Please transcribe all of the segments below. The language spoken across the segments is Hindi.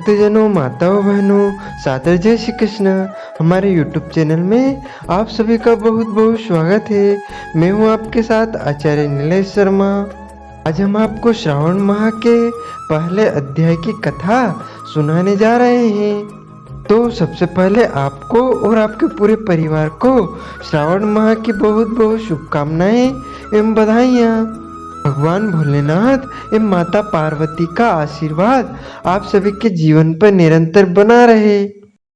भक्तजनों, माताओं, बहनों, सादर जय श्री कृष्ण। हमारे YouTube चैनल में आप सभी का बहुत बहुत स्वागत है। मैं हूं आपके साथ आचार्य नीलेश शर्मा। आज हम आपको श्रावण माह के पहले अध्याय की कथा सुनाने जा रहे हैं। तो सबसे पहले आपको और आपके पूरे परिवार को श्रावण माह की बहुत बहुत शुभकामनाएं एवं बधाइयाँ। भगवान भोलेनाथ एवं माता पार्वती का आशीर्वाद आप सभी के जीवन पर निरंतर बना रहे।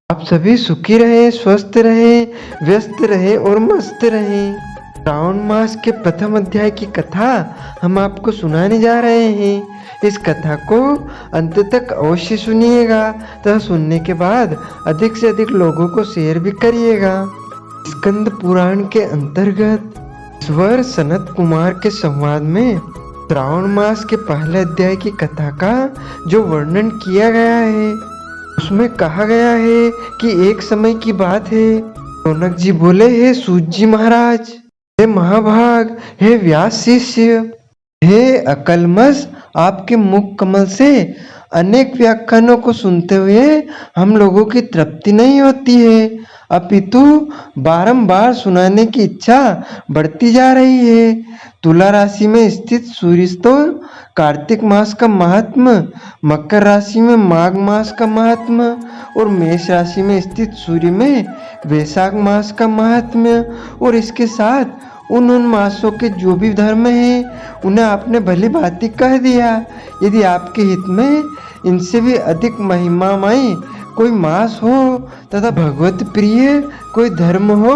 आप सभी सुखी रहे, स्वस्थ रहे, व्यस्त रहे और मस्त रहे। श्रावण मास के प्रथम अध्याय की कथा हम आपको सुनाने जा रहे हैं। इस कथा को अंत तक अवश्य सुनिएगा तथा सुनने के बाद अधिक से अधिक लोगों को शेयर भी करिएगा। स्कंद पुराण के अंतर्गत ईश्वर सनत कुमार के संवाद में श्रावण मास के पहले अध्याय की कथा का जो वर्णन किया गया है उसमें कहा गया है कि एक समय की बात है। रौनक जी बोले, हे सूत जी महाराज, हे महाभाग, हे व्यास शिष्य, हे अकलमस, आपके मुख कमल से अनेक व्याख्यानों को सुनते हुए हम लोगों की तृप्ति नहीं होती है, अपितु बारंबार सुनाने की इच्छा बढ़ती जा रही है। तुला राशि में स्थित सूर्य तो कार्तिक मास का महात्म, मकर राशि में माघ मास का महात्म और मेष राशि में स्थित सूर्य में वैशाख मास का महात्म्य और इसके साथ उन मासों के जो भी धर्म हैं उन्हें आपने भली भांति कह दिया। यदि आपके हित में इनसे भी अधिक महिमामय कोई मास हो तथा भगवत प्रिय कोई धर्म हो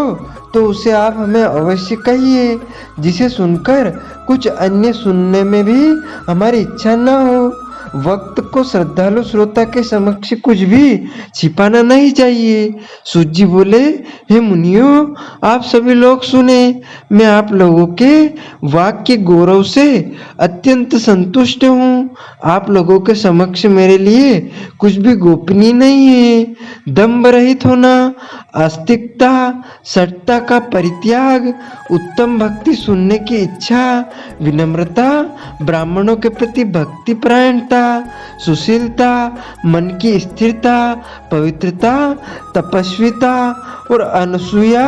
तो उसे आप हमें अवश्य कहिए, जिसे सुनकर कुछ अन्य सुनने में भी हमारी इच्छा न हो। वक्त को श्रद्धालु श्रोता के समक्ष कुछ भी छिपाना नहीं चाहिए। सूत जी बोले, हे मुनियों, आप सभी लोग सुने, मैं आप लोगों के वाक्य गौरव से अत्यंत संतुष्ट हूँ। आप लोगों के समक्ष मेरे लिए कुछ भी गोपनीय नहीं है। दंभ रहित होना, आस्तिकता, सटता का परित्याग, उत्तम भक्ति सुनने की इच्छा, विनम्रता, ब्राह्मणों के प्रति भक्ति परायणता, सुशीलता, मन की स्थिरता, पवित्रता, तपस्विता और अनसूया,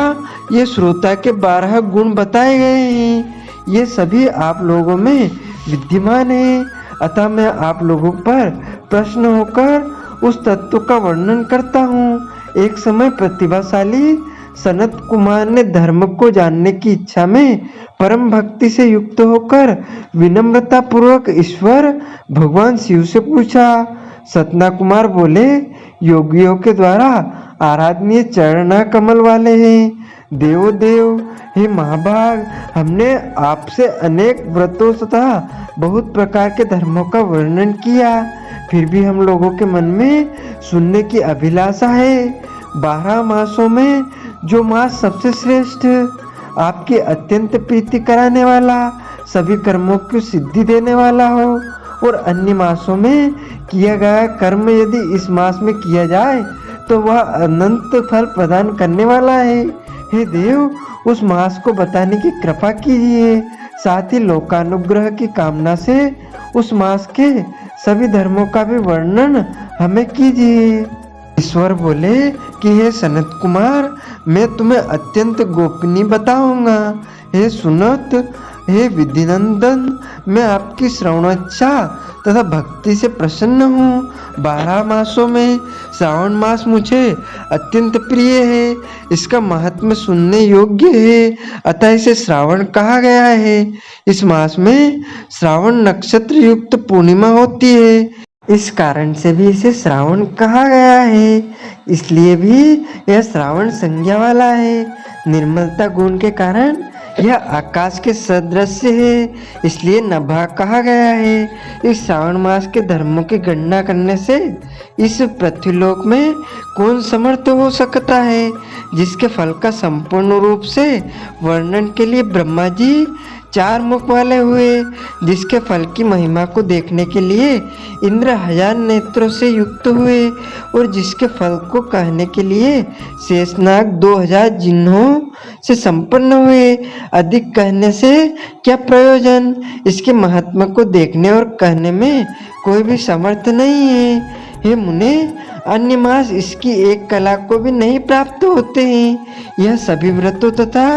ये श्रोता के 12 गुण बताए गए हैं। ये सभी आप लोगों में विद्यमान है। अतः मैं आप लोगों पर प्रश्न होकर उस तत्व का वर्णन करता हूँ। एक समय प्रतिभाशाली सनत कुमार ने धर्म को जानने की इच्छा में परम भक्ति से युक्त होकर विनम्रता पूर्वक ईश्वर भगवान शिव से पूछा। सतना कुमार बोले, योगियों के द्वारा आराधनीय चरण कमल वाले हैं। देवो देव, हे महाभाग, हमने आपसे अनेक व्रतों तथा बहुत प्रकार के धर्मों का वर्णन किया, फिर भी हम लोगों के मन में सुनने की अभिलाषा है। 12 मासों में जो मास सबसे श्रेष्ठ, आपकी अत्यंत प्रीति कराने वाला, सभी कर्मों की सिद्धि देने वाला हो और अन्य मासों में किया गया कर्म यदि इस मास में किया जाए तो वह अनंत फल प्रदान करने वाला है। हे देव, उस मास को बताने की कृपा कीजिए। साथ ही लोकानुग्रह की कामना से उस मास के सभी धर्मों का भी वर्णन हमें कीजिए। ईश्वर बोले कि हे सनत कुमार, मैं तुम्हें अत्यंत गोपनीय बताऊंगा। हे सुनत, हे विधिनंदन, मैं आपकी श्रवणोच्छा तथा भक्ति से प्रसन्न हूँ। 12 मासों में श्रावण मास मुझे अत्यंत प्रिय है। इसका महात्म्य सुनने योग्य है, अतः इसे श्रावण कहा गया है। इस मास में श्रावण नक्षत्र युक्त पूर्णिमा होती है, इस कारण से भी इसे श्रावण कहा गया है। इसलिए भी यह श्रावण संज्ञा वाला है। निर्मलता गुण के कारण यह आकाश के सदृश है, इसलिए नभा कहा गया है। इस श्रावण मास के धर्मों की गणना करने से इस पृथ्वीलोक में कौन समर्थ हो सकता है, जिसके फल का संपूर्ण रूप से वर्णन के लिए ब्रह्मा जी 4 मुख वाले हुए, जिसके फल की महिमा को देखने के लिए इंद्र 1000 नेत्रों से युक्त हुए और जिसके फल को कहने के लिए शेषनाग 2000 जिन्हों से संपन्न हुए। अधिक कहने से क्या प्रयोजन, इसके महात्मा को देखने और कहने में कोई भी समर्थ नहीं है। हे मुने, अन्य मास इसकी एक कला को भी नहीं प्राप्त होते हैं। यह सभी व्रतों तथा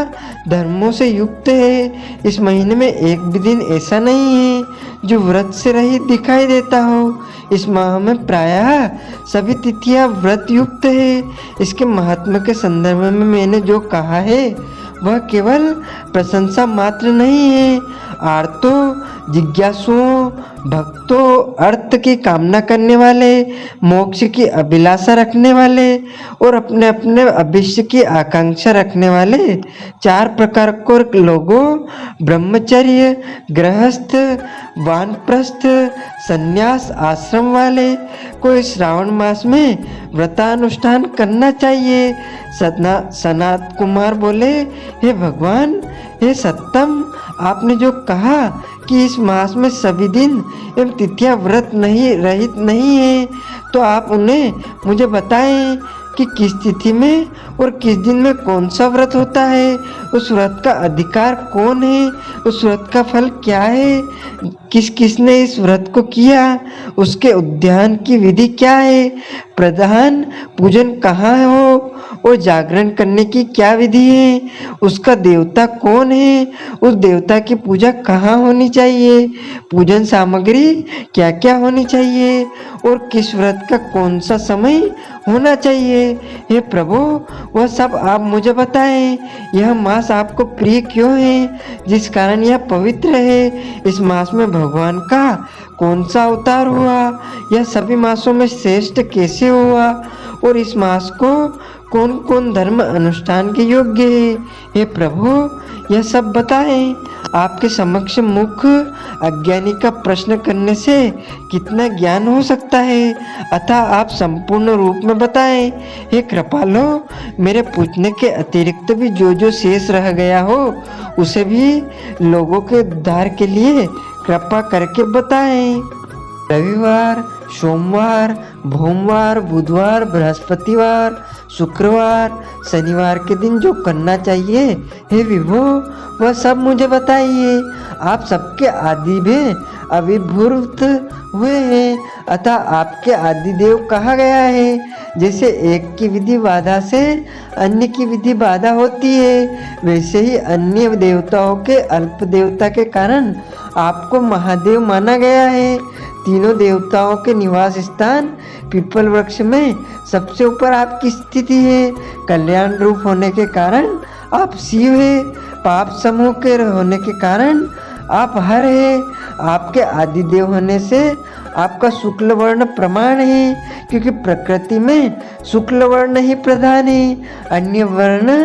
धर्मों से युक्त है। इस महीने में एक भी दिन ऐसा नहीं है जो व्रत से रहित दिखाई देता हो। इस माह में प्रायः सभी तिथियां व्रत युक्त है। इसके महात्म्य के संदर्भ में मैंने जो कहा है वह केवल प्रशंसा मात्र नहीं है। आर्तों, जिज्ञासुओं, भक्तों, अर्थ की कामना करने वाले, मोक्ष की अभिलाषा रखने वाले और अपने अपने भविष्य की आकांक्षा रखने वाले 4 प्रकार के लोगों, ब्रह्मचर्य, गृहस्थ, वानप्रस्थ, संन्यास आश्रम वाले को इस श्रावण मास में व्रतानुष्ठान करना चाहिए। सनात कुमार बोले, हे भगवान, हे सत्तम, आपने जो कहा कि इस मास में सभी दिन एवं तिथियां व्रत नहीं रहित नहीं है, तो आप उन्हें मुझे बताएं कि किस तिथि में और किस दिन में कौन सा व्रत होता है, उस व्रत का अधिकार कौन है, उस व्रत का फल क्या है, किस किसने इस व्रत को किया, उसके उद्यान की विधि क्या है, प्रधान पूजन कहाँ हो और जागरण करने की क्या विधि है, उसका देवता कौन है, उस देवता की पूजा कहाँ होनी चाहिए, पूजन सामग्री क्या क्या होनी चाहिए और किस व्रत का कौन सा समय होना चाहिए। हे प्रभु, वह सब आप मुझे बताएं। यह मास आपको प्रिय क्यों है, जिस कारण यह पवित्र है। इस मास में भगवान का कौन सा अवतार हुआ, यह सभी मासों में श्रेष्ठ कैसे हुआ और इस मास को कौन कौन धर्म अनुष्ठान के योग्य है। हे प्रभु, यह सब बताएं। आपके समक्ष मुख अज्ञानी का प्रश्न करने से कितना ज्ञान हो सकता है, अतः आप संपूर्ण रूप में बताएं। हे कृपालो, मेरे पूछने के अतिरिक्त भी जो जो शेष रह गया हो उसे भी लोगों के उद्धार के लिए कृपा करके बताएं। रविवार, सोमवार, भोमवार, बुधवार, बृहस्पतिवार, शुक्रवार, शनिवार के दिन जो करना चाहिए, हे विभो, वह सब मुझे बताइए। आप सबके आदि में अभिभूत हुए हैं, अतः आपके आदि देव कहा गया है। जैसे एक की विधि बाधा से अन्य की विधि बाधा होती है, वैसे ही अन्य देवताओं के अल्प देवता के कारण आपको महादेव माना गया है। तीनों देवताओं के निवास स्थान पीपल वृक्ष में सबसे ऊपर आपकी स्थिति है। कल्याण रूप होने के कारण आप शिव है, पाप समूह के होने के कारण आप हर है। आपके आदि देव होने से आपका शुक्ल वर्ण प्रमाण है, क्योंकि प्रकृति में शुक्ल वर्ण ही प्रधान है, अन्य वर्ण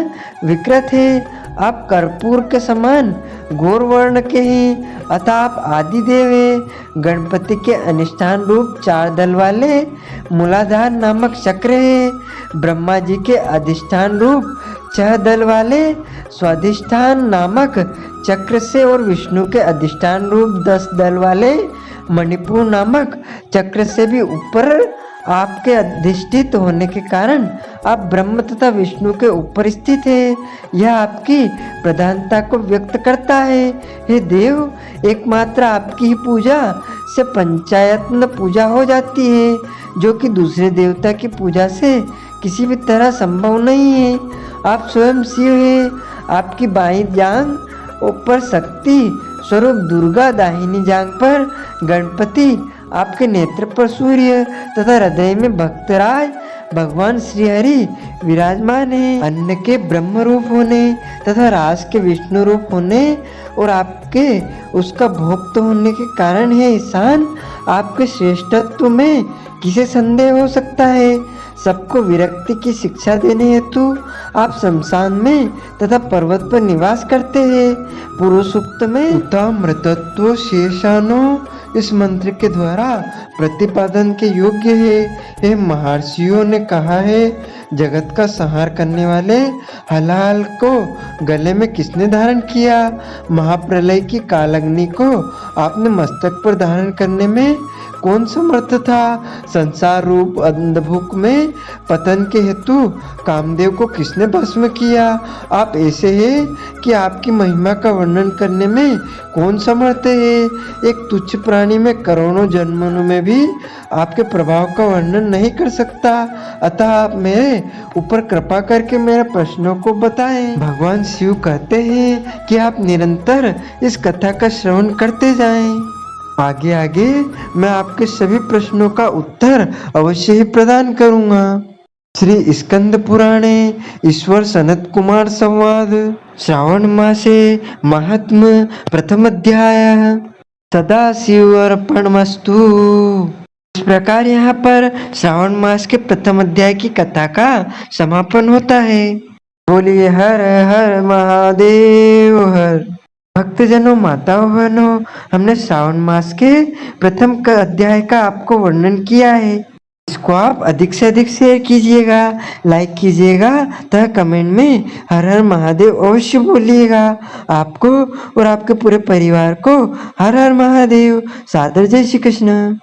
विकृत है। आप कर्पूर के समान गौर वर्ण के हैं, अतः आप आदि देव है। गणपति के अनुष्ठान रूप 4 दल वाले मूलाधार नामक चक्र है। ब्रह्मा जी के अधिष्ठान रूप 6 दल वाले स्वाधिष्ठान नामक चक्र से और विष्णु के अधिष्ठान रूप 10 दल वाले मणिपुर नामक चक्र से भी ऊपर आपके अधिष्ठित होने के कारण आप ब्रह्म तथा विष्णु के ऊपर स्थित है। यह आपकी प्रधानता को व्यक्त करता है। हे देव, एकमात्र आपकी ही पूजा से पंचायतन पूजा हो जाती है, जो कि दूसरे देवता की पूजा से किसी भी तरह संभव नहीं है। आप स्वयं शिव है। आपकी बाईं जांघ ऊपर शक्ति स्वरूप दुर्गा, दाहिनी जांघ पर गणपति, आपके नेत्र पर सूर्य तथा हृदय में भक्तराज भगवान श्री हरि विराजमान है। अन्न के ब्रह्म रूप होने तथा रास के विष्णु रूप होने और आपके उसका भोक्त होने के कारण है ईशान। आपके श्रेष्ठत्व में किसे संदेह हो सकता है। सबको विरक्ति की शिक्षा देने हेतु आप शमशान में तथा पर्वत पर निवास करते हैं। पुरुष सूक्त में उता मृतत्व शेषानो इस मंत्र के द्वारा प्रतिपादन के योग्य है। हे महर्षियों ने कहा है, जगत का संहार करने वाले हलाल को गले में किसने धारण किया? महाप्रलय की कालाग्नि को आपने मस्तक पर धारण करने में कौन समर्थ था? संसार रूप अंधभूख में पतन के हेतु कामदेव को किसने भस्म किया? आप ऐसे हैं कि आपकी महिमा का वर्णन करने में कौन समर्थ है? एक तुच्छ प्राणी में करोड़ों जन्मों में भी आपके प्रभाव का वर्णन नहीं कर सकता। अतः आप मेरे ऊपर कृपा करके मेरे प्रश्नों को बताएं। भगवान शिव कहते हैं कि आप निरंतर इस कथा का श्रवण करते जाएं। आगे आगे मैं आपके सभी प्रश्नों का उत्तर अवश्य ही प्रदान करूंगा। श्री स्कंद पुराणे ईश्वर सनत कुमार संवाद श्रावण मासे महात्म प्रथम अध्याय सदाशिव अर्पणमस्तु। इस प्रकार यहाँ पर श्रावण मास के प्रथम अध्याय की कथा का समापन होता है। बोलिए हर हर महादेव हर। भक्तजनों, माताओं, बहनों, हमने श्रावण मास के प्रथम अध्याय का आपको वर्णन किया है। इसको आप अधिक से अधिक शेयर कीजिएगा, लाइक कीजिएगा तथा कमेंट में हर हर महादेव अवश्य बोलिएगा। आपको और आपके पूरे परिवार को हर हर महादेव। सादर जय श्री कृष्ण।